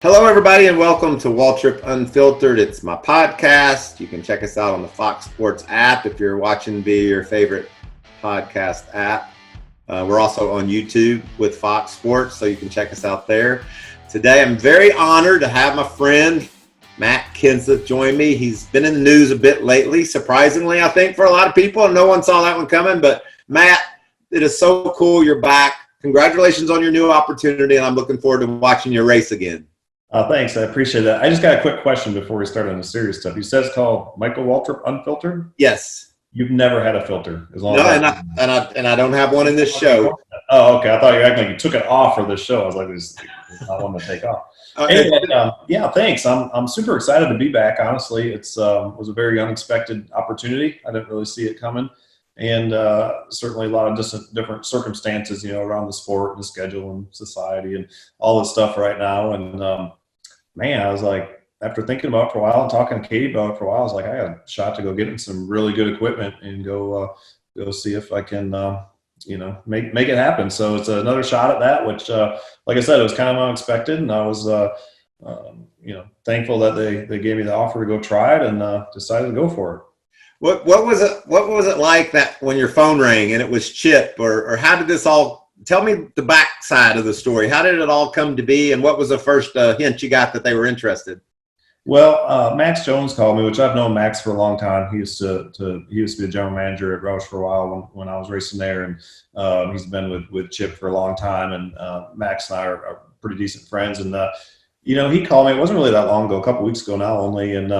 Hello, everybody, and welcome to Waltrip Unfiltered. It's my podcast. You can check us out on the Fox Sports app if you're watching via your favorite podcast app. We're also on YouTube with Fox Sports, so you can check us out there. Today, I'm very honored to have my friend, Matt Kenseth, join me. He's been in the news a bit lately, surprisingly, I think, for a lot of people, and no one saw that one coming. But, Matt, it is so cool you're back. Congratulations on your new opportunity, and I'm looking forward to watching your race again. Thanks. I appreciate that. I just got a quick question before we start on the serious stuff. You said it's called Michael Waltrip Unfiltered? Yes. You've never had a filter, as long No, as and I don't have one in this show. Oh, okay. I thought you were acting like you took it off for this show. I was like, there's not one to take off. Anyway, yeah, thanks. I'm super excited to be back. Honestly, it was a very unexpected opportunity. I didn't really see it coming, and certainly a lot of different circumstances, around the sport and the schedule and society and all this stuff right now. And man, I was like, after thinking about it for a while and talking to Katie about it for a while, I was like, I got a shot to go get in some really good equipment and go see if I can, make it happen. So it's another shot at that, which, like I said, it was kind of unexpected, and I was, thankful that they gave me the offer to go try it, and decided to go for it. What was it like that when your phone rang and it was Chip, or how did this all? Tell me the backside of the story. How did it all come to be, and what was the first hint you got that they were interested? Well, Max Jones called me, which I've known Max for a long time. He used to be the general manager at Roush for a while when I was racing there, and he's been with Chip for a long time. And Max and I are pretty decent friends. And he called me. It wasn't really that long ago, a couple weeks ago now only, and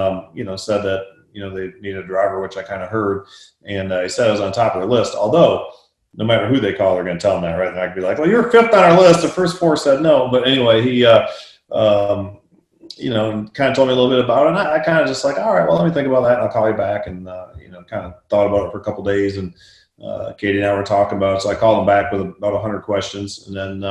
said that they needed a driver, which I kind of heard, and he said it was on top of their list. Although, no matter who they call, they're going to tell them that, right? And I could be like, well, you're fifth on our list. The first four said no. But anyway, he, kind of told me a little bit about it. And I kind of just like, all right, well, let me think about that, and I'll call you back. And, kind of thought about it for a couple of days. And Katie and I were talking about it. So I called him back with about 100 questions. And then,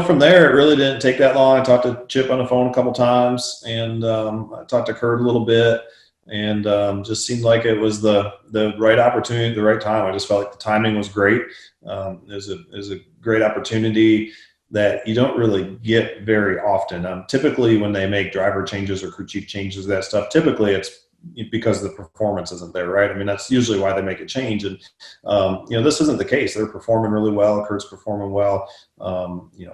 from there, it really didn't take that long. I talked to Chip on the phone a couple times, and I talked to Kurt a little bit. And just seemed like it was the right opportunity at the right time. I just felt like the timing was great. It was a great opportunity that you don't really get very often. Typically, when they make driver changes or crew chief changes, that stuff, typically it's because the performance isn't there, right? I mean, that's usually why they make a change. And, this isn't the case. They're performing really well. Kurt's performing well.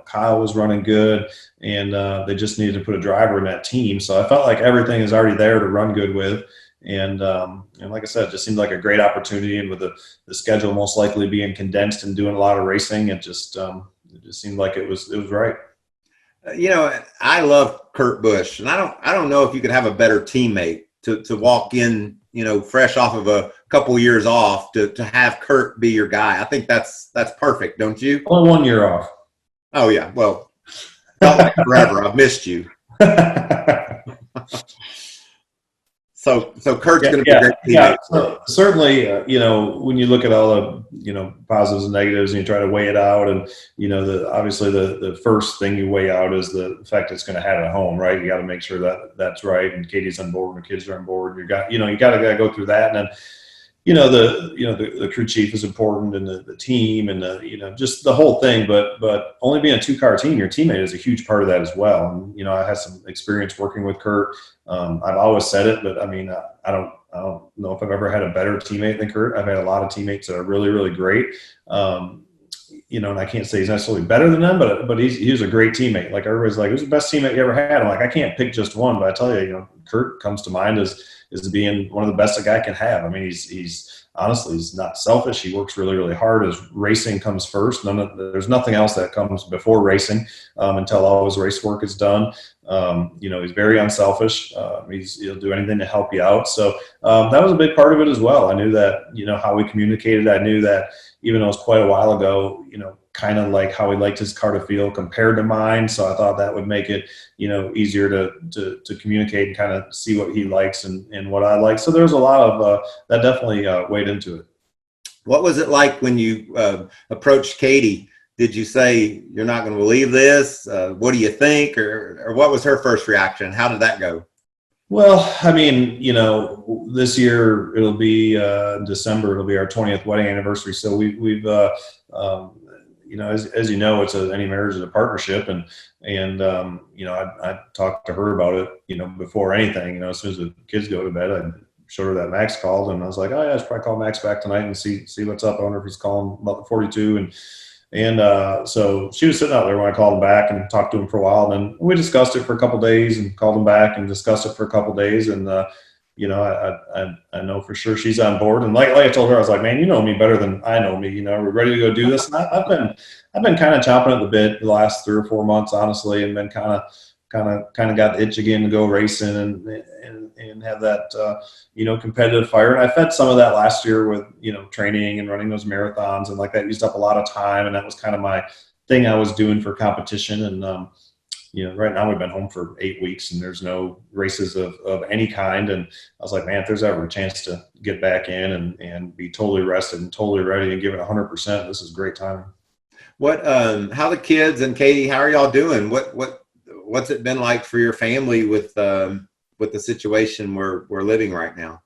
Kyle was running good, and they just needed to put a driver in that team. So I felt like everything is already there to run good with. And like I said, it just seemed like a great opportunity. And with the schedule most likely being condensed and doing a lot of racing, it just seemed like it was right. I love Kurt Busch, and I don't know if you could have a better teammate to walk in, fresh off of a couple years off to have Kurt be your guy. I think that's perfect, don't you? Only 1 year off. Oh yeah. Well, felt like forever. I've missed you. So Kurt's going to be a great teammate. Yeah. So certainly, when you look at all the, positives and negatives, and you try to weigh it out, and obviously the first thing you weigh out is the fact it's going to have it at home, right? You got to make sure that that's right, and Katie's on board, and the kids are on board. You got to go through that, and then the crew chief is important, and the team, and just the whole thing. But only being a 2-car team, your teammate is a huge part of that as well. And I had some experience working with Kurt. I've always said it, but I mean, I don't know if I've ever had a better teammate than Kurt. I've had a lot of teammates that are really, really great. And I can't say he's necessarily better than them, but he's a great teammate. Like, everybody's like, who's the best teammate you ever had? I'm like, I can't pick just one, but I tell you, Kurt comes to mind as being one of the best a guy can have. I mean, he's honestly, he's not selfish. He works really, really hard. His racing comes first. There's nothing else that comes before racing until all his race work is done. He's very unselfish. He'll do anything to help you out. So that was a big part of it as well. I knew that, how we communicated. I knew that even though it was quite a while ago, kind of like how he liked his car to feel compared to mine. So I thought that would make it, easier to communicate and kind of see what he likes and what I like. So there's a lot of that definitely weighed into it. What was it like when you approached Katie? Did you say, you're not going to believe this? What do you think? Or what was her first reaction? How did that go? Well, I mean, this year it'll be December. It'll be our 20th wedding anniversary. So we've as you know, any marriage is a partnership, and I talked to her about it, before anything, as soon as the kids go to bed, I showed her that Max called, and I was like, oh yeah, I should probably call Max back tonight and see what's up. I wonder if he's calling about the 42. And so she was sitting out there when I called him back and talked to him for a while. And then we discussed it for a couple of days and called him back and discussed it for a couple of days. And, I know for sure she's on board. And like I told her, I was like, man, you know me better than I know me. We're ready to go do this. And I've been kind of chomping at the bit the last 3 or 4 months, honestly, and been kind of got the itch again to go racing and have that, competitive fire. And I fed some of that last year with, training and running those marathons, and like that used up a lot of time. And that was kind of my thing I was doing for competition. And, right now we've been home for 8 weeks and there's no races of any kind. And I was like, man, if there's ever a chance to get back in and be totally rested and totally ready and give it 100%, this is great time. What, how the kids and Katie, how are y'all doing? What's it been like for your family with the situation we're living right now?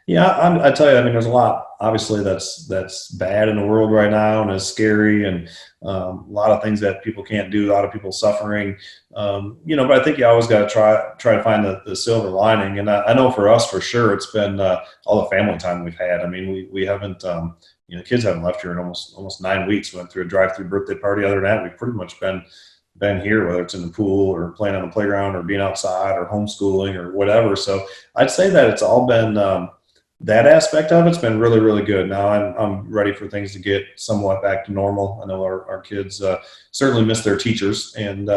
Yeah, I tell you, there's a lot, obviously, that's bad in the world right now and is scary, and a lot of things that people can't do, a lot of people suffering, but I think you always got to try to find the silver lining. And I know for us, for sure, it's been all the family time we've had. We haven't, the kids haven't left here in almost 9 weeks. We went through a drive-through birthday party. Other than that, we've pretty much been here, whether it's in the pool or playing on the playground or being outside or homeschooling or whatever. So I'd say that it's all been that aspect of it's been really, really good. Now I'm ready for things to get somewhat back to normal. I know our kids certainly miss their teachers, and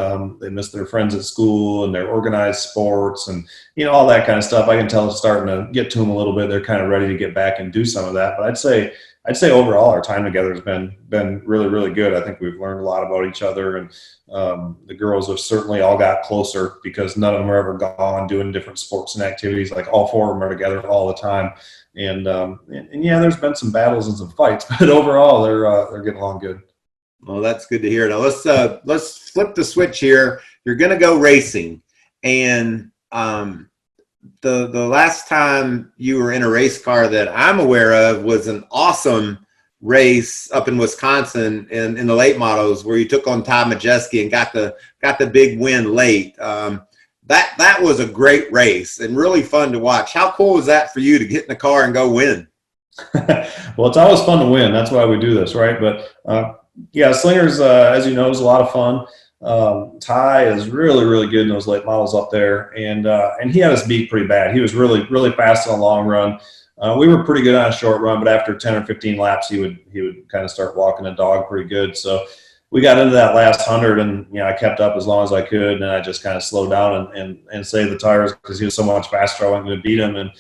they miss their friends at school and their organized sports and, all that kind of stuff. I can tell it's starting to get to them a little bit. They're kind of ready to get back and do some of that. But I'd say overall our time together has been really, really good. I think we've learned a lot about each other, and the girls have certainly all got closer because none of them are ever gone doing different sports and activities. Like all 4 of them are together all the time. And yeah, there's been some battles and some fights, but overall they're getting along good. Well, that's good to hear. Now let's flip the switch here. You're going to go racing, and the last time you were in a race car that I'm aware of was an awesome race up in Wisconsin in the late models where you took on Ty Majeski and got the big win late. That was a great race and really fun to watch. How cool was that for you to get in the car and go win? Well, it's always fun to win. That's why we do this, right? But yeah, Slingers, as you know, is a lot of fun. Ty is really, really good in those late models up there, and he had us beat pretty bad. He was really, really fast on a long run. We were pretty good on a short run, but after 10 or 15 laps, he would kind of start walking the dog pretty good. So we got into that last 100, and I kept up as long as I could, and then I just kind of slowed down and saved the tires because he was so much faster. I wasn't going to beat him, and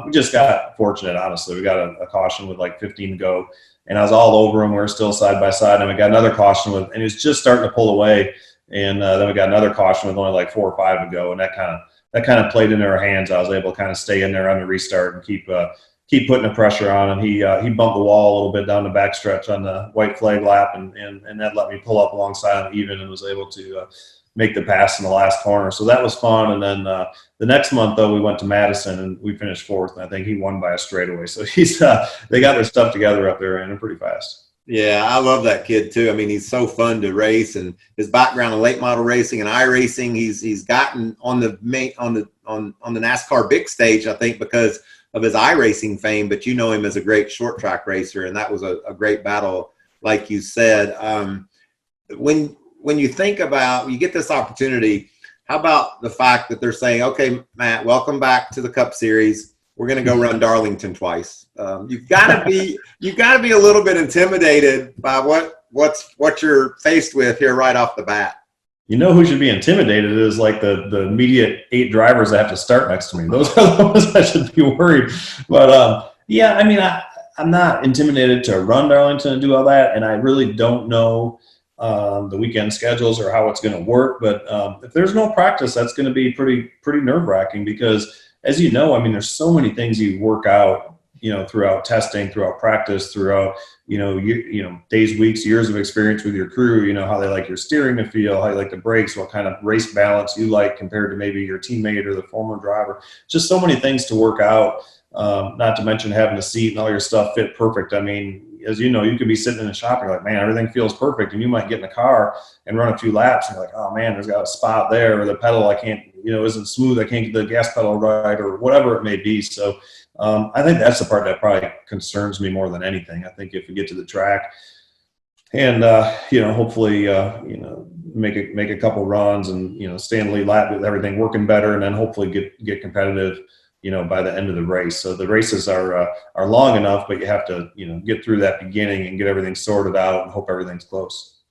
we just got fortunate. Honestly, we got a caution with like 15 to go, and I was all over him. We were still side by side, and we got another caution and he was just starting to pull away, and then we got another caution with only like 4 or 5 to go, and that kind of played into our hands. I was able to kind of stay in there on the restart and keep putting the pressure on him. He bumped the wall a little bit down the backstretch on the white flag lap, and that let me pull up alongside him even and was able to make the pass in the last corner. So that was fun. And then the next month, though, we went to Madison and we finished 4th, and I think he won by a straightaway. So they got their stuff together up there, and they're pretty fast. Yeah, I love that kid too. He's so fun to race, and his background in late model racing and iRacing, he's gotten on the NASCAR big stage, I think, because of his iRacing fame, but you know him as a great short track racer, and that was a great battle, like you said. When you think about, you get this opportunity, how about the fact that they're saying, okay, Matt, welcome back to the Cup Series. We're going to go run Darlington twice. You've got to be a little bit intimidated by what you're faced with here right off the bat. You know who should be intimidated is like the immediate 8 drivers that have to start next to me. Those are the ones that should be worried. But yeah, I'm not intimidated to run Darlington and do all that, and I really don't know the weekend schedules or how it's going to work. But if there's no practice, that's going to be pretty nerve-wracking because, as you know, there's so many things you work out, throughout testing, throughout practice, throughout, days, weeks, years of experience with your crew, how they like your steering to feel, how you like the brakes, what kind of race balance you like compared to maybe your teammate or the former driver. Just so many things to work out, not to mention having the seat and all your stuff fit perfect. as you know, you could be sitting in a shop and you're like, man, everything feels perfect. And you might get in a car and run a few laps and you're like, oh man, there's got a spot there, or the pedal, I can't, isn't smooth. I can't get the gas pedal right, or whatever it may be. So I think that's the part that probably concerns me more than anything. I think if we get to the track and, hopefully, make a couple runs and, stay in the lead lap with everything working better, and then hopefully get competitive, by the end of the race. So the races are long enough, but you have to, get through that beginning and get everything sorted out and hope everything's close.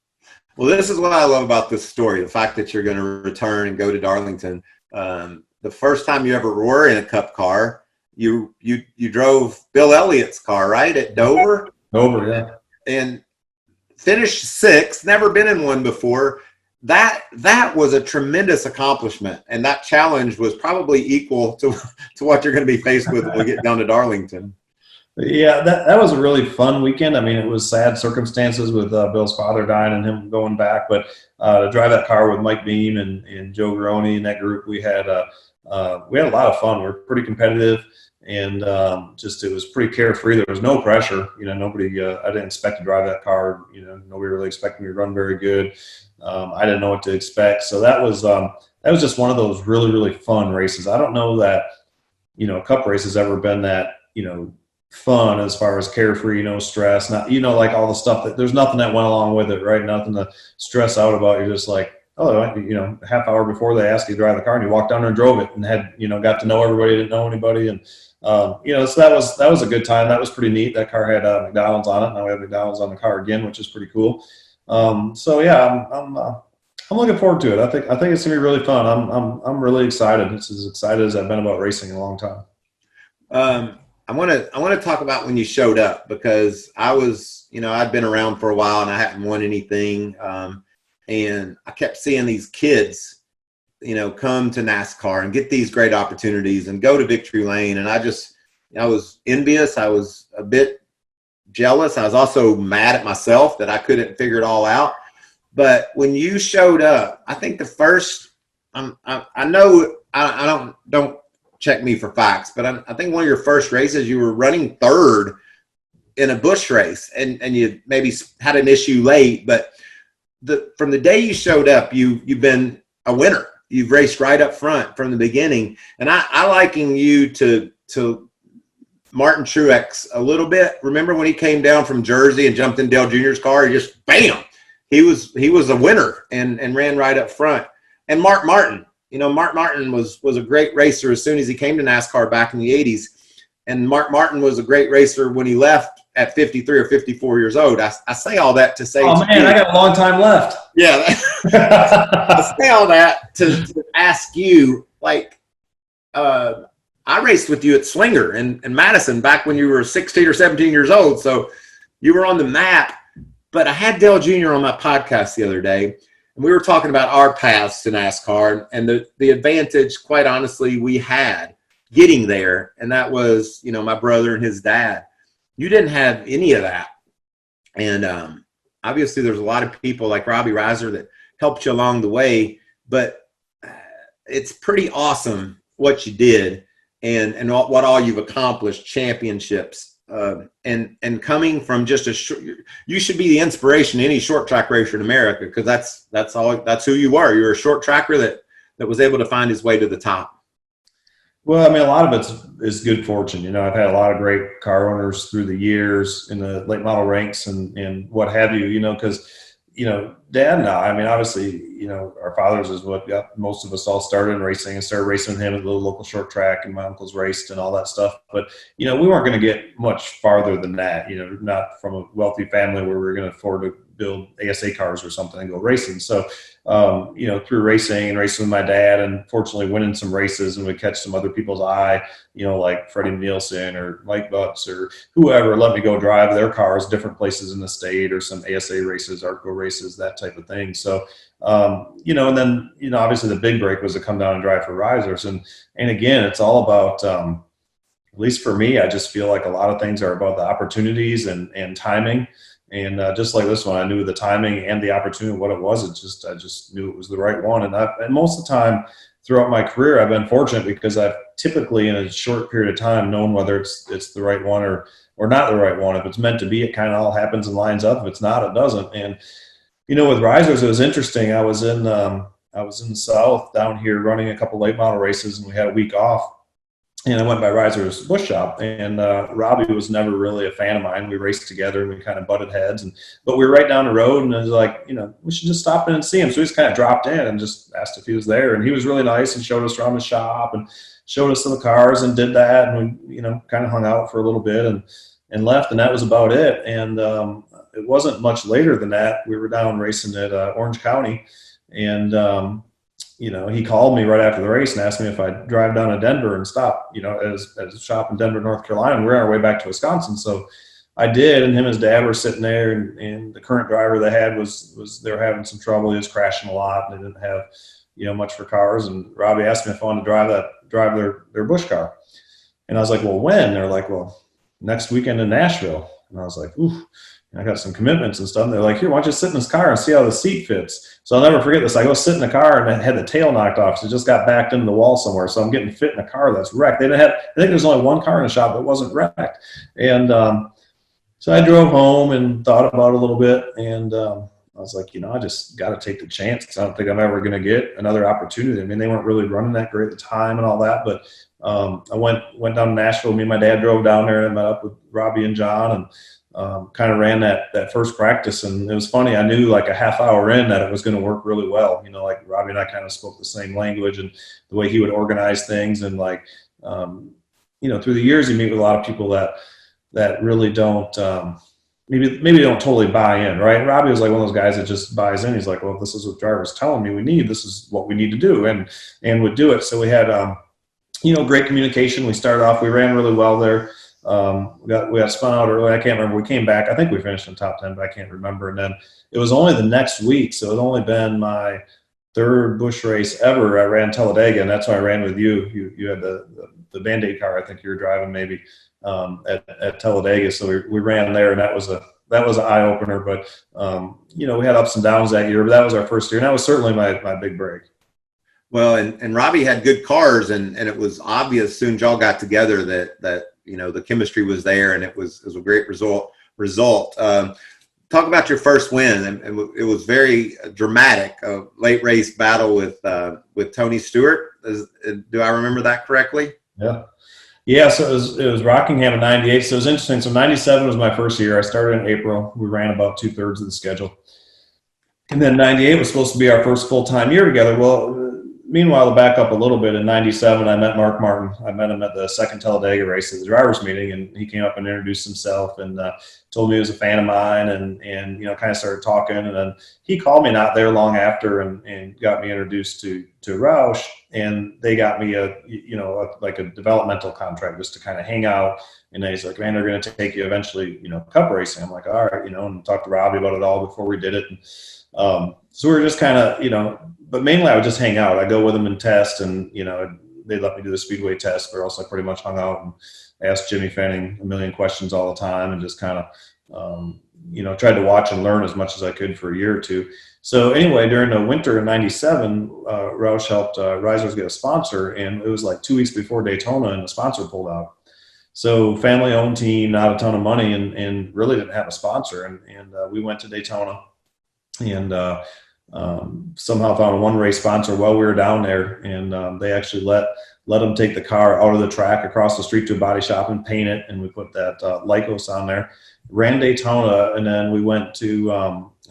Well, this is what I love about this story, the fact that you're going to return and go to Darlington. The first time you ever were in a Cup car, you drove Bill Elliott's car, right, at Dover? Dover, yeah. And finished sixth, never been in one before. That was a tremendous accomplishment, and that challenge was probably equal to what you're going to be faced with when we get down to Darlington. Yeah, that was a really fun weekend. I mean, it was sad circumstances with Bill's father dying and him going back, but to drive that car with Mike Beam and Joe Garone and that group, we had a lot of fun. We were pretty competitive, and it was pretty carefree. There was no pressure. Nobody. I didn't expect to drive that car. Nobody really expected me to run very good. I didn't know what to expect. So that was just one of those really, really fun races. I don't know that, a Cup race has ever been that, fun as far as carefree, no stress, not, like all the stuff that there's nothing that went along with it, right? Nothing to stress out about. You're just like, a half hour before they asked you to drive the car and you walked down there and drove it and had, got to know everybody, didn't know anybody. And, so that was a good time. That was pretty neat. That car had McDonald's on it. Now we have McDonald's on the car again, which is pretty cool. I'm looking forward to it. I think it's gonna be really fun. I'm really excited. It's as excited as I've been about racing in a long time. I want to talk about when you showed up, because I was, I'd been around for a while and I hadn't won anything. And I kept seeing these kids, come to NASCAR and get these great opportunities and go to victory lane. And I was envious. I was a bit jealous. I was also mad at myself that I couldn't figure it all out. But when you showed up, I think the first, I know I don't check me for facts, but I think one of your first races, you were running third in a Busch race, and you maybe had an issue late. But from the day you showed up, you've been a winner. You've raced right up front from the beginning, and I liken you to Martin Truex a little bit. Remember when he came down from Jersey and jumped in Dale Jr.'s car? He just bam. He was a winner and ran right up front. And Mark Martin, Mark Martin was a great racer as soon as he came to NASCAR back in the 80s. And Mark Martin was a great racer when he left at 53 or 54 years old. I say all that to say, oh man, I got a long time left. Yeah. I say all that to ask you, I raced with you at Slinger in Madison back when you were 16 or 17 years old. So you were on the map. But I had Dale Jr. on my podcast the other day, and we were talking about our paths to NASCAR and the advantage, quite honestly, we had getting there. And that was, my brother and his dad. You didn't have any of that. And obviously there's a lot of people like Robbie Reiser that helped you along the way. But it's pretty awesome what you did and what all you've accomplished, championships. And coming from just you should be the inspiration to any short track racer in America, because that's who you are. You're a short tracker that was able to find his way to the top. Well, I mean, a lot of it is good fortune. I've had a lot of great car owners through the years in the late model ranks and what have you, because, Dad and I mean, obviously, our fathers is what got most of us all started in racing and started racing with him at the little local short track, and my uncles raced and all that stuff. But, we weren't going to get much farther than that, not from a wealthy family where we were going to afford to build ASA cars or something and go racing. So, through racing and racing with my dad and fortunately winning some races, and we catch some other people's eye, like Freddie Nielsen or Mike Butts or whoever let me go drive their cars different places in the state, or some ASA races, ARCO races, that type of thing. So, and then, obviously the big break was to come down and drive for Risers. And again, it's all about, at least for me, I just feel like a lot of things are about the opportunities and timing. And just like this one, I knew the timing and the opportunity, what it was. I just knew it was the right one. And most of the time throughout my career, I've been fortunate because I've typically in a short period of time known whether it's the right one or or not the right one. If it's meant to be, it kind of all happens and lines up. If it's not, it doesn't. And, with risers, it was interesting. I was in the South down here running a couple late model races, and we had a week off. And I went by Riser's Busch shop, and Robbie was never really a fan of mine. We raced together, and we kind of butted heads. But we were right down the road, and I was like, we should just stop in and see him. So we just kind of dropped in and just asked if he was there. And he was really nice and showed us around the shop and showed us some of the cars and did that. And we, kind of hung out for a little bit and left, and that was about it. And it wasn't much later than that. We were down racing at Orange County, and he called me right after the race and asked me if I'd drive down to Denver and stop, at a shop in Denver, North Carolina. And we're on our way back to Wisconsin. So I did, and him and his dad were sitting there, and the current driver they had was they were having some trouble. He was crashing a lot, and they didn't have, much for cars. And Robbie asked me if I wanted to drive their Busch car. And I was like, well, when? They're like, well, next weekend in Nashville. And I was like, ooh. I got some commitments and stuff. And they're like, here, why don't you sit in this car and see how the seat fits? So I'll never forget this. I go sit in the car, and I had the tail knocked off. So it just got backed into the wall somewhere. So I'm getting fit in a car that's wrecked. I think there's only one car in the shop that wasn't wrecked. And so I drove home and thought about it a little bit. And I was like, I just got to take the chance, because I don't think I'm ever going to get another opportunity. I mean, they weren't really running that great at the time and all that. But I went down to Nashville. Me and my dad drove down there and met up with Robbie and John, and kind of ran that first practice. And it was funny. I knew like a half hour in that it was going to work really well. Like Robbie and I kind of spoke the same language, and the way he would organize things. And through the years, you meet with a lot of people that really don't, maybe don't totally buy in, right? Robbie was like one of those guys that just buys in. He's like, well, if this is what the driver's telling me we need, this is what we need to do, and would do it. So we had, great communication. We started off, we ran really well there. We got spun out early. I can't remember. We came back. I think we finished in top 10, but I can't remember. And then it was only the next week. So it had only been my third Busch race ever. I ran Talladega, and that's why I ran with you. You had the Band-Aid car. I think you were driving maybe at Talladega. So we ran there, and that was an eye opener. But we had ups and downs that year. But that was our first year, and that was certainly my big break. Well, and Robbie had good cars, and it was obvious as soon as y'all got together that the chemistry was there, and it was a great result. Talk about your first win, and it was very dramatic. A late race battle with Tony Stewart. Do I remember that correctly? Yeah. So it was Rockingham in '98. So it was interesting. So '97 was my first year. I started in April. We ran about 2/3 of the schedule, and then '98 was supposed to be our first full-time year together. Well, meanwhile, to back up a little bit, in '97, I met Mark Martin. I met him at the second Talladega race at the drivers' meeting, and he came up and introduced himself and told me he was a fan of mine, and kind of started talking. And then he called me not there long after and got me introduced to Roush, and they got me a developmental contract just to kind of hang out. And he's like, man, they're going to take you eventually, cup racing. I'm like, all right, and talked to Robbie about it all before we did it. And so we were just kind of, but mainly I would just hang out. I go with them and test, and they let me do the speedway test, but also I pretty much hung out and asked Jimmy Fanning a million questions all the time, and just kind of tried to watch and learn as much as I could for a year or two. So anyway, during the winter in '97, Roush helped Risers get a sponsor, and it was like 2 weeks before Daytona, and the sponsor pulled out. So family-owned team, not a ton of money, and really didn't have a sponsor, and we went to Daytona, and somehow found a one-race sponsor while we were down there, and they actually let them take the car out of the track across the street to a body shop and paint it, and we put that Lycos on there. Ran Daytona, and then we went to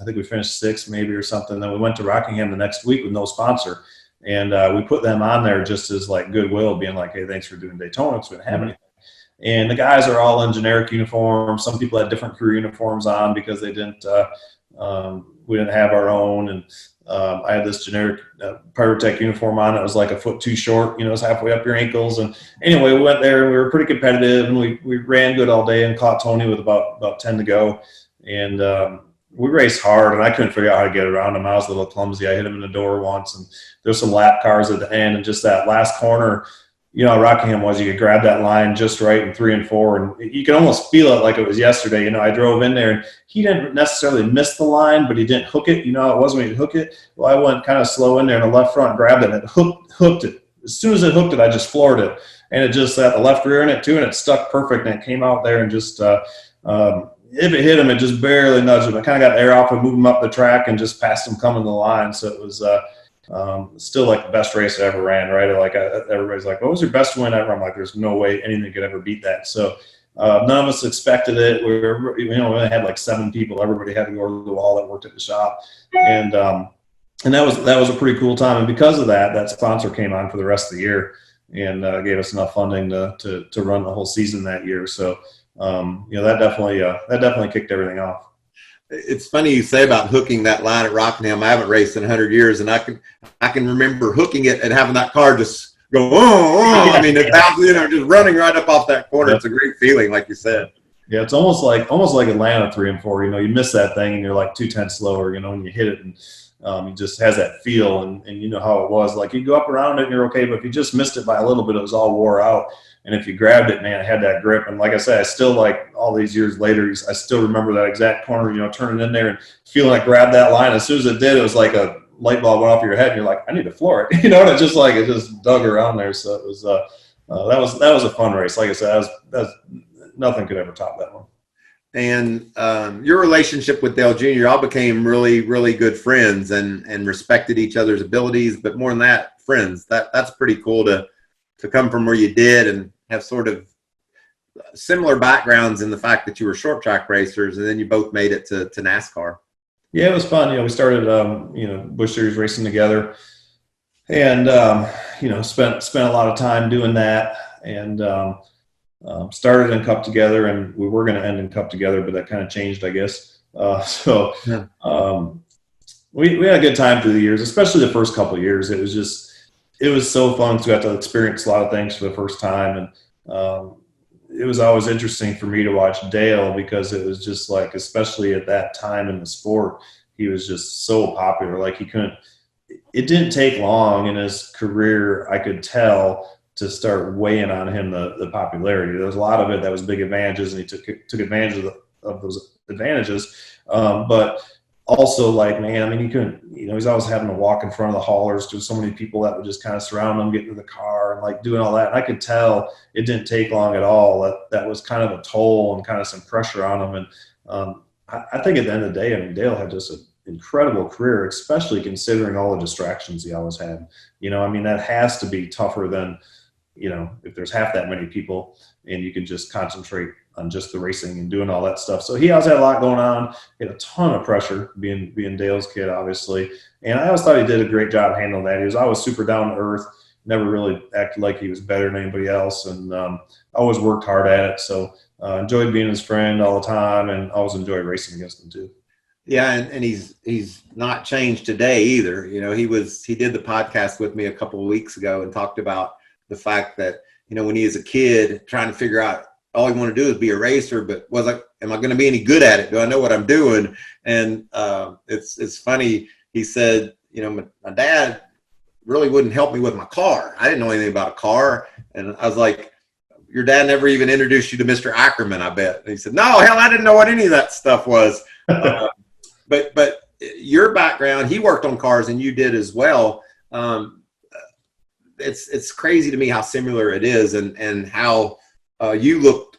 I think we finished 6th maybe or something. Then we went to Rockingham the next week with no sponsor, and we put them on there just as like goodwill, being like, hey, thanks for doing Daytona because we didn't have anything. And the guys are all in generic uniforms. Some people had different crew uniforms on because they didn't we didn't have our own, and I had this generic Pyrotech uniform on. It was like a foot too short, it was halfway up your ankles. And anyway, we went there, and we were pretty competitive, and we ran good all day and caught Tony with about 10 to go. And we raced hard, and I couldn't figure out how to get around him. I was a little clumsy. I hit him in the door once, and there's some lap cars at the end, and just that last corner, Rockingham was, you could grab that line just right in 3 and 4, and you could almost feel it like it was yesterday. I drove in there, and he didn't necessarily miss the line, but he didn't hook it. It wasn't when he'd hook it. Well, I went kind of slow in there in the left front, grabbed it, and it hooked it. As soon as it hooked it, I just floored it. and it just had the left rear in it too, and it stuck perfect, and it came out there and just if it hit him, it just barely nudged him. I kind of got the air off and moved him up the track and just passed him coming to the line. So it was still like the best race I ever ran, right? Everybody's like, what was your best win ever? I'm like, there's no way anything could ever beat that. So none of us expected it. We only had like 7 people. Everybody had to go to the wall that worked at the shop. And that was a pretty cool time. And because of that, that sponsor came on for the rest of the year and gave us enough funding to run the whole season that year. So, that definitely kicked everything off. It's funny you say about hooking that line at Rockingham. I haven't raced in 100 years, and I can remember hooking it and having that car just go, oh. I mean, just running right up off that corner. It's a great feeling, like you said. Yeah, it's almost like Atlanta 3 and 4. You miss that thing, and you're like 2/10 slower. When you hit it, and it just has that feel, and you know how it was. Like you go up around it, and you're okay, but if you just missed it by a little bit, it was all wore out. And if you grabbed it, man, it had that grip. And like I said, I still, like all these years later, I still remember that exact corner, turning in there and feeling like grab that line. As soon as it did, it was like a light bulb went off your head and you're like, I need to floor it. And it just dug around there. So it was, that was a fun race. Like I said, nothing could ever top that one. And your relationship with Dale Jr., y'all became really, really good friends and respected each other's abilities. But more than that, friends. That's pretty cool to come from where you did and have sort of similar backgrounds in the fact that you were short track racers, and then you both made it to NASCAR. Yeah, it was fun. We started, Busch Series racing together, and spent a lot of time doing that, and started in Cup together, and we were going to end in Cup together, but that kind of changed, I guess. We had a good time through the years, especially the first couple of years. It was so fun to have to experience a lot of things for the first time. And it was always interesting for me to watch Dale, because it was just like, especially at that time in the sport, he was just so popular. Like it didn't take long in his career, I could tell, to start weighing on him the popularity. There was a lot of it that was big advantages, and he took advantage of those advantages. But also, like, man, I mean, he couldn't, he's always having to walk in front of the haulers. There's so many people that would just kind of surround him, get into the car and like doing all that. And I could tell it didn't take long at all. That was kind of a toll and kind of some pressure on him. And I think at the end of the day, I mean, Dale had just an incredible career, especially considering all the distractions he always had. That has to be tougher than, if there's half that many people and you can just concentrate on just the racing and doing all that stuff. So he always had a lot going on. He had a ton of pressure being Dale's kid, obviously. And I always thought he did a great job handling that. He was always super down to earth, never really acted like he was better than anybody else, and always worked hard at it. So enjoyed being his friend all the time, and always enjoyed racing against him too. Yeah, and he's not changed today either. He did the podcast with me a couple of weeks ago and talked about the fact that, when he was a kid trying to figure out, all he wanted to do is be a racer, but am I going to be any good at it? Do I know what I'm doing? And it's funny. He said, my dad really wouldn't help me with my car. I didn't know anything about a car. And I was like, your dad never even introduced you to Mr. Ackerman, I bet. And he said, no, hell, I didn't know what any of that stuff was. But your background, he worked on cars and you did as well. It's crazy to me how similar it is, and how you looked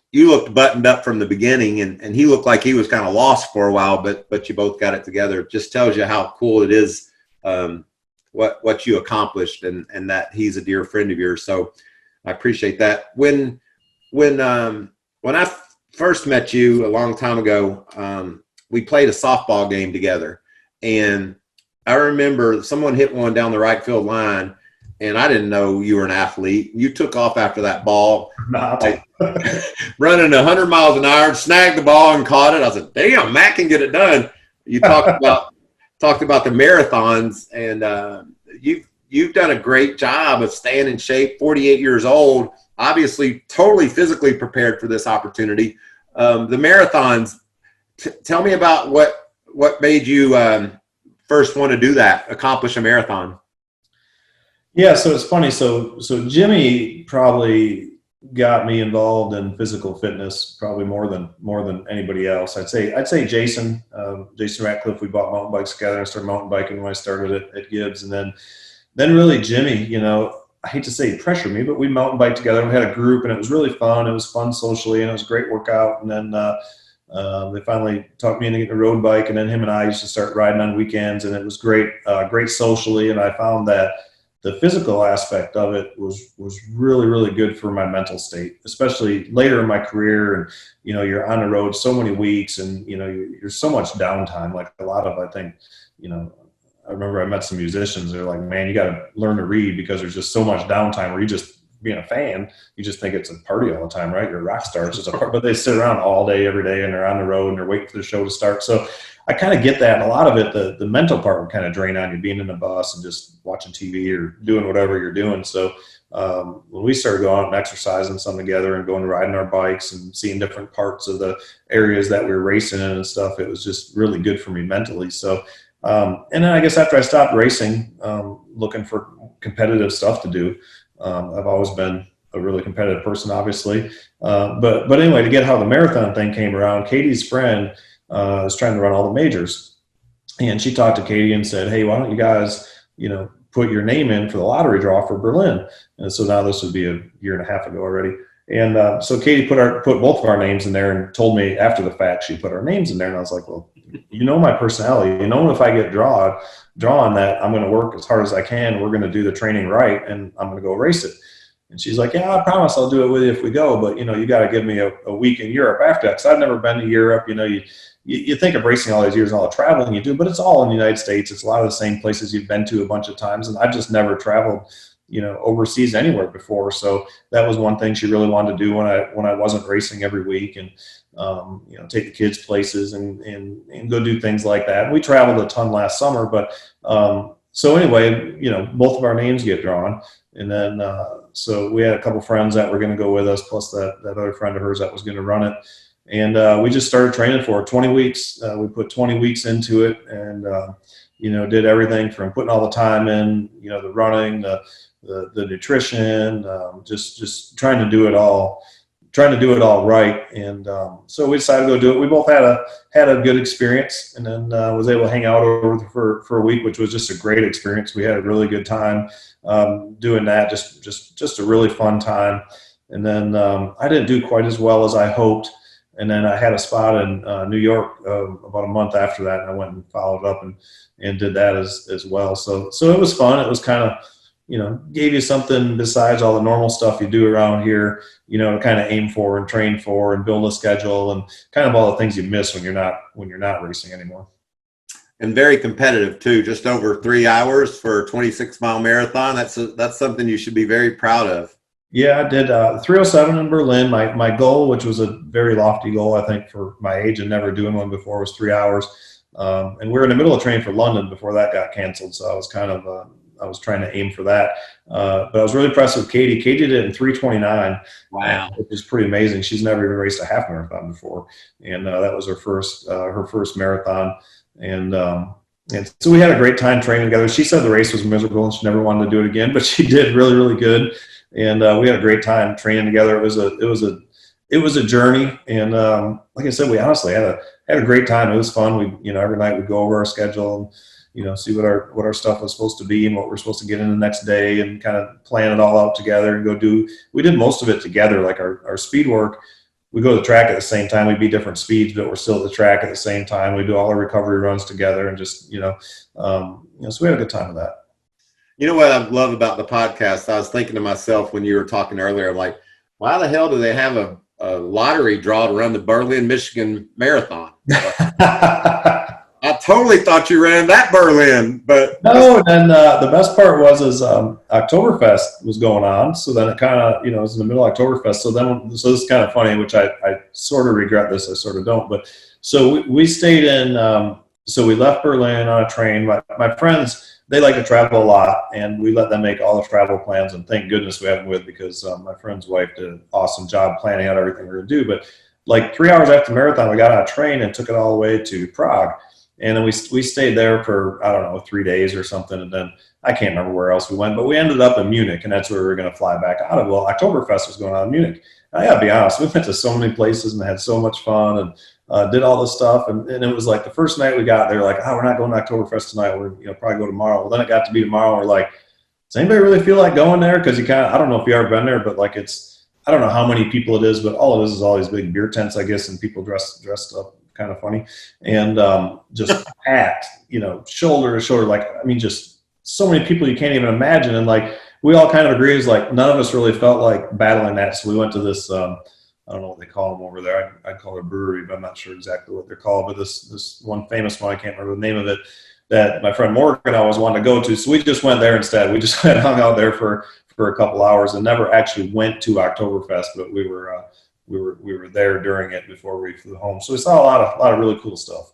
buttoned up from the beginning, and he looked like he was kind of lost for a while, but you both got it together. It just tells you how cool it is, what you accomplished, and that he's a dear friend of yours. So I appreciate that. When I first met you a long time ago, we played a softball game together, and I remember someone hit one down the right field line, and I didn't know you were an athlete. You took off after that ball, running 100 miles an hour, snagged the ball and caught it. I said, damn, Matt can get it done. You talked about the marathons, and you've done a great job of staying in shape, 48 years old, obviously totally physically prepared for this opportunity. The marathons, tell me about what made you first want to do that, accomplish a marathon. Yeah, so it's funny. So Jimmy probably got me involved in physical fitness probably more than anybody else. I'd say Jason Ratcliffe. We bought mountain bikes together. I started mountain biking when I started at Gibbs, and then really Jimmy. I hate to say pressure me, but we mountain biked together. We had a group, and it was really fun. It was fun socially, and it was a great workout. And then they finally talked me into getting a road bike, and then him and I used to start riding on weekends, and it was great, great socially. And I found that the physical aspect of it was really, really good for my mental state, especially later in my career. And, you know, you're on the road so many weeks, and, you know, you're so much downtime. Like a lot of, I think, you know, I remember I met some musicians. They're like, man, you got to learn to read because there's just so much downtime where you just, being a fan, you just think it's a party all the time, right? You're a rock star. It's just a part, but they sit around all day, every day, and they're on the road and they're waiting for the show to start. So I kind of get that. And a lot of it, the mental part would kind of drain on you, being in the bus and just watching TV or doing whatever you're doing. So when we started going out and exercising some together and going riding our bikes and seeing different parts of the areas that we were racing in and stuff, it was just really good for me mentally. So, and then I guess after I stopped racing, looking for competitive stuff to do, I've always been a really competitive person, obviously. But anyway, to get how the marathon thing came around, Katie's friend was trying to run all the majors. And she talked to Katie and said, hey, why don't you guys, you know, put your name in for the lottery draw for Berlin? And so now this would be a year and a half ago already. And so Katie put both of our names in there and told me after the fact she put our names in there. And I was like, well, you know my personality. You know if I get drawn that I'm going to work as hard as I can. We're going to do the training right, and I'm going to go race it. And she's like, yeah, I promise I'll do it with you if we go. But, you know, you got to give me a week in Europe after that, because I've never been to Europe. You know, you think of racing all these years and all the traveling you do, but it's all in the United States. It's a lot of the same places you've been to a bunch of times. And I've just never traveled, you know, overseas anywhere before. So that was one thing she really wanted to do when I wasn't racing every week, and you know, take the kids places and go do things like that. And we traveled a ton last summer, but so anyway, you know, both of our names get drawn, and then so we had a couple friends that were going to go with us, plus that other friend of hers that was going to run it. And we just started training for it. 20 weeks. We put 20 weeks into it, and you know, did everything from putting all the time in, you know, the running, the nutrition, just trying to do it all right. And so we decided to go do it. We both had a good experience, and then was able to hang out over for a week, which was just a great experience. We had a really good time doing that. Just a really fun time. And then I didn't do quite as well as I hoped. And then I had a spot in New York about a month after that, and I went and followed up and did that as well. So it was fun. It was kind of, you know, gave you something besides all the normal stuff you do around here, you know, to kind of aim for and train for and build a schedule, and kind of all the things you miss when you're not racing anymore. And very competitive too. Just over 3 hours for a 26-mile marathon. That's something you should be very proud of. Yeah, I did 3:07 in Berlin. My goal, which was a very lofty goal, I think, for my age and never doing one before, was 3 hours. And we were in the middle of training for London before that got canceled. So I was kind of I was trying to aim for that. But I was really impressed with Katie. Katie did it in 3:29. Wow. Which is pretty amazing. She's never even raced a half marathon before. And that was her first marathon. And so we had a great time training together. She said the race was miserable and she never wanted to do it again, but she did really, really good. And we had a great time training together. It was a journey. And like I said, we honestly had a great time. It was fun. We, you know, every night we'd go over our schedule and, you know, see what our stuff was supposed to be and what we're supposed to get in the next day, and kind of plan it all out together and go do. We did most of it together. Like our speed work, we go to the track at the same time. We'd be different speeds, but we're still at the track at the same time. We do all our recovery runs together, and just, so we had a good time with that. You know what I love about the podcast? I was thinking to myself when you were talking earlier, I'm like, why the hell do they have a lottery draw to run the Berlin, Michigan marathon? I totally thought you ran that Berlin, but no. And the best part was Oktoberfest was going on, so then it kind of, it was in the middle of Oktoberfest. So this is kind of funny, which I sort of regret this, I sort of don't. But so we stayed in. So we left Berlin on a train. My friends, they like to travel a lot, and we let them make all the travel plans. And thank goodness we have them with, because my friend's wife did an awesome job planning out everything we were going to do. But like 3 hours after the marathon, we got on a train and took it all the way to Prague. And then we stayed there for, I don't know, 3 days or something. And then I can't remember where else we went, but we ended up in Munich, and that's where we were going to fly back out of. Well, Oktoberfest was going on in Munich. And I got to be honest, we went to so many places and had so much fun, and did all this stuff. And it was like the first night we got there, like, we're not going to Oktoberfest tonight. We're probably go tomorrow. Well, then it got to be tomorrow. And we're like, Does anybody really feel like going there? Because I don't know if you ever been there, but like I don't know how many people it is, but all it is all these big beer tents, I guess, and people dressed up kind of funny, and just packed, shoulder to shoulder. Like, I mean, just so many people you can't even imagine. And like, we all kind of agree is like, none of us really felt like battling that. So we went to this, I don't know what they call them over there. I'd call it a brewery, but I'm not sure exactly what they're called. But this one famous one, I can't remember the name of it, that my friend Morgan always wanted to go to. So we just went there instead. We just hung out there for a couple hours and never actually went to Oktoberfest, but we were there during it before we flew home. So we saw a lot of really cool stuff.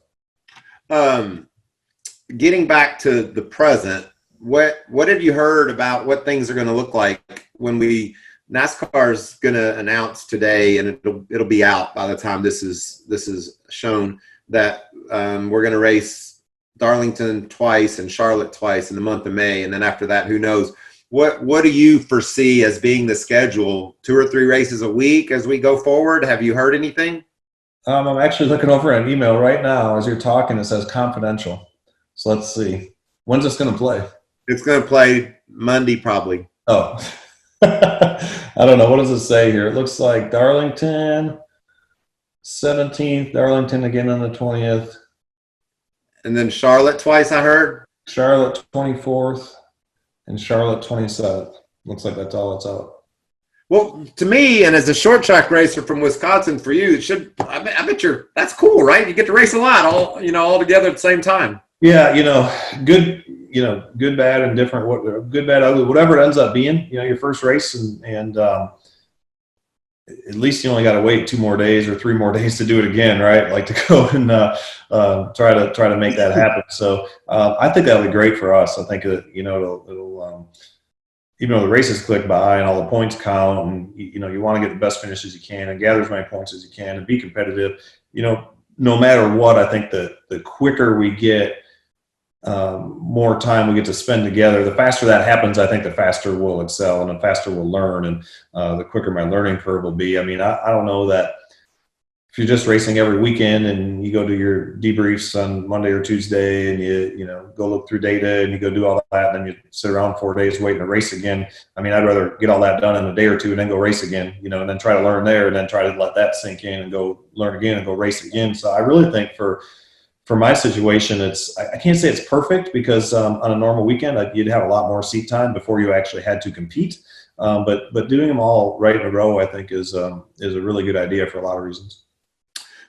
Getting back to the present, what have you heard about what things are going to look like when NASCAR is going to announce today, and it'll be out by the time this is shown, that we're going to race Darlington twice and Charlotte twice in the month of May, and then after that, who knows? What do you foresee as being the schedule? 2 or 3 races a week as we go forward? Have you heard anything? I'm actually looking over an email right now as you're talking. It says confidential. So let's see. When's this going to play? It's going to play Monday probably. Oh. I don't know. What does it say here? It looks like Darlington 17th, Darlington again on the 20th. And then Charlotte twice, I heard. Charlotte 24th and Charlotte 27th. Looks like that's all it's out. Well, to me, and as a short track racer from Wisconsin, for you, it should. I bet that's cool, right? You get to race a lot, all together at the same time. Yeah, good, good, bad, and different. Good, bad, ugly, whatever it ends up being. Your first race, and at least you only got to wait 2 more days or 3 more days to do it again, right? Like to go and try to make that happen. So I think that'll be great for us. I think that it'll even though the races click by and all the points count, and you want to get the best finishes you can and gather as many points as you can and be competitive. No matter what, I think that the quicker we get, more time we get to spend together, the faster that happens. I think the faster we'll excel and the faster we'll learn, and the quicker my learning curve will be. I mean, I don't know that if you're just racing every weekend and you go do your debriefs on Monday or Tuesday and you go look through data and you go do all that, and then you sit around 4 days waiting to race again. I mean, I'd rather get all that done in a day or two and then go race again, and then try to learn there and then try to let that sink in and go learn again and go race again. So I really think for my situation, I can't say it's perfect, because on a normal weekend, you'd have a lot more seat time before you actually had to compete. But doing them all right in a row, I think, is a really good idea for a lot of reasons.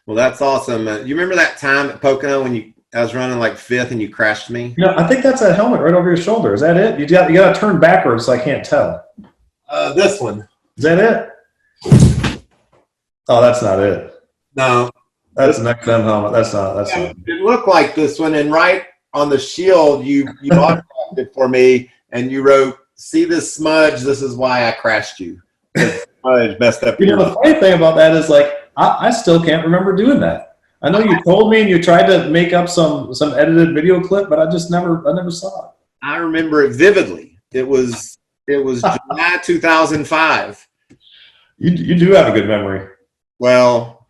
Well, that's awesome. You remember that time at Pocono when I was running like 5th and you crashed me? I think that's that helmet right over your shoulder. Is that it? You got to turn backwards, so I can't tell. This one. Is that it? Oh, that's not it. No. That's an XM helmet. That's not. It looked like this one, and right on the shield, you autographed it for me, and you wrote, "See this smudge? This is why I crashed you." The smudge messed up. The funny thing about that is, like, I still can't remember doing that. I know you told me, and you tried to make up some edited video clip, but I never saw it. I remember it vividly. It was July 2005. You do have a good memory. Well,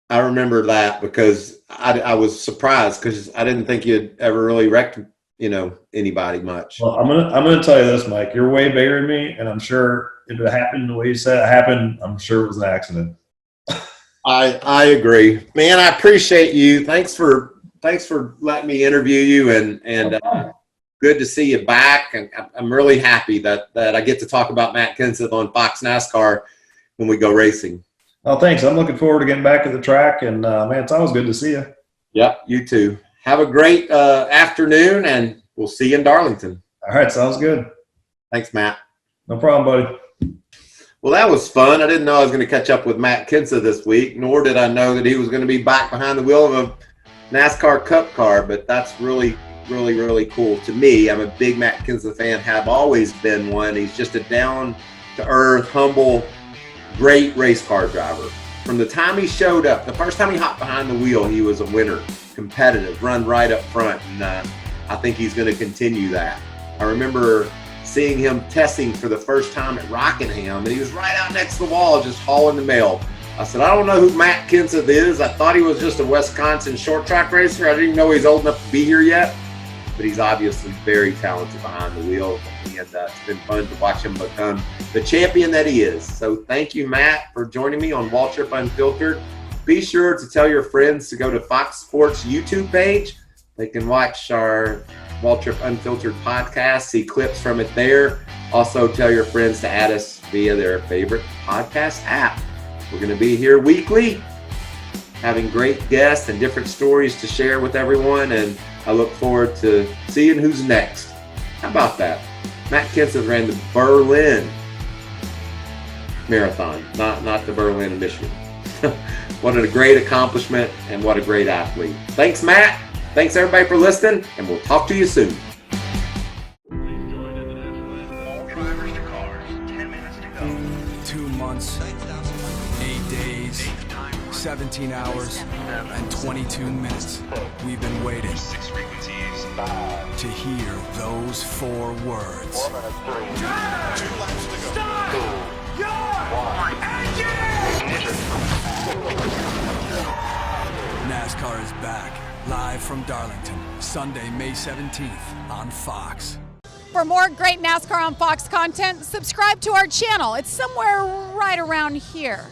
I remember that because I was surprised, because I didn't think you'd ever really wrecked, anybody much. Well, I'm gonna tell you this, Mike. You're way bigger than me, and I'm sure if it happened the way you said it happened, I'm sure it was an accident. I agree, man. I appreciate you. Thanks for letting me interview you, and good to see you back. And I'm really happy that I get to talk about Matt Kenseth on Fox NASCAR when we go racing. Oh, thanks. I'm looking forward to getting back at the track, and man, it's always good to see you. Yeah, you too. Have a great afternoon, and we'll see you in Darlington. All right, sounds good. Thanks, Matt. No problem, buddy. Well, that was fun. I didn't know I was going to catch up with Matt Kenseth this week, nor did I know that he was going to be back behind the wheel of a NASCAR Cup car, but that's really, really, really cool to me. I'm a big Matt Kenseth fan, have always been one. He's just a down-to-earth, humble, great race car driver. From the time he showed up, the first time he hopped behind the wheel, he was a winner, competitive, run right up front, and I think he's going to continue that. I remember seeing him testing for the first time at Rockingham, and he was right out next to the wall just hauling the mail. I said, I don't know who Matt Kenseth is. I thought he was just a Wisconsin short track racer. I didn't even know he's old enough to be here yet, but he's obviously very talented behind the wheel. and it's been fun to watch him become the champion that he is. So thank you, Matt, for joining me on Waltrip Unfiltered. Be sure to tell your friends to go to Fox Sports YouTube page. They can watch our Waltrip Unfiltered podcast, see clips from it there. Also, tell your friends to add us via their favorite podcast app. We're going to be here weekly, having great guests and different stories to share with everyone, and I look forward to seeing who's next. How about that? Matt Kenseth ran the Berlin Marathon, not the Berlin of Michigan. What a great accomplishment and what a great athlete. Thanks, Matt. Thanks, everybody, for listening, and we'll talk to you soon. All drivers to cars, 10 minutes to go. 2 months, 8 days, 17 hours, and 22 minutes. We've been waiting 6 frequencies. to hear those 4 words. 2 laps to go. Start your engine! NASCAR is back, live from Darlington, Sunday, May 17th on Fox. For more great NASCAR on Fox content, subscribe to our channel. It's somewhere right around here.